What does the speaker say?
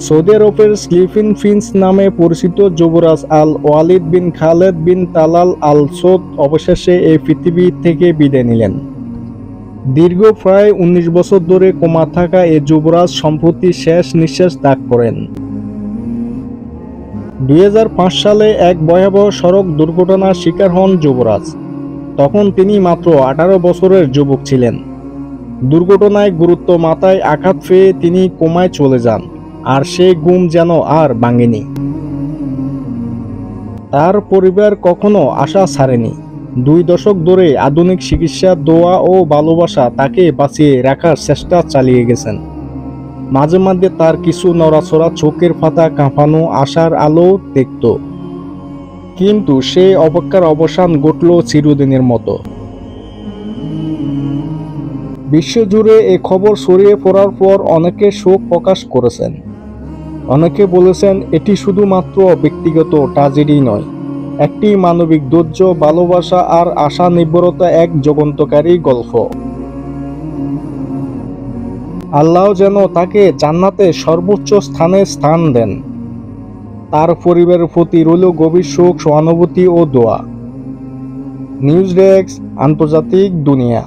Saudi আরবের sleeping Prince নামে পরিচিত যুবরাজ আল ওয়ালিদ বিন খালেদ বিন তালাল আল সৌদ অবশেষে এই পৃথিবী থেকে বিদায় নিলেন। দীর্ঘ প্রায় ১৯ বছর ধরে কোমা থাকা এই যুবরাজ সম্প্রতি শেষ নিঃশ্বাস ত্যাগ করেন। ২০০৫ সালে এক ভয়াবহ সড়ক দুর্ঘটনার শিকার হন যুবরাজ। তখন তিনি মাত্র ১৮ বছরের যুবক ছিলেন। দুর্ঘটনায় গুরুত্ব মাথায় আঘাত পেয়ে তিনি কোমায় চলে যান, আর সেই ঘুম যেন আর ভাঙেনি। তার পরিবার কখনো আশা ছাড়েনি। ২ দশক ধরে আধুনিক চিকিৎসা, দোয়া ও ভালোবাসা তাকে বাঁচিয়ে রাখার চেষ্টা চালিয়ে গেছেন। মাঝে মাঝে তার কিছু নড়াচড়া, চোখের পাতা কাঁপানো আশার আলো দেখত, কিন্তু সেই অপেক্ষার অবসান ঘটল চিরদিনের মতো। বিশ্বজুড়ে এই খবর ছড়িয়ে পড়ার পর অনেকে শোক প্রকাশ করেছেন। অনেকে বলেছেন এটি শুধুমাত্র ব্যক্তিগত ট্র্যাজেডি নয়, একটি মানবিক ধৈর্য, ভালোবাসা আর আশা নির্ভরতা এক যুগান্তকারী গল্প। আল্লাহ যেন তাকে জান্নাতে সর্বোচ্চ স্থানে স্থান দেন। তার পরিবারের প্রতি রইল গভীর শোক, সহানুভূতি ও দোয়া। নিউজ ডেস্ক, আন্তর্জাতিক দুনিয়া।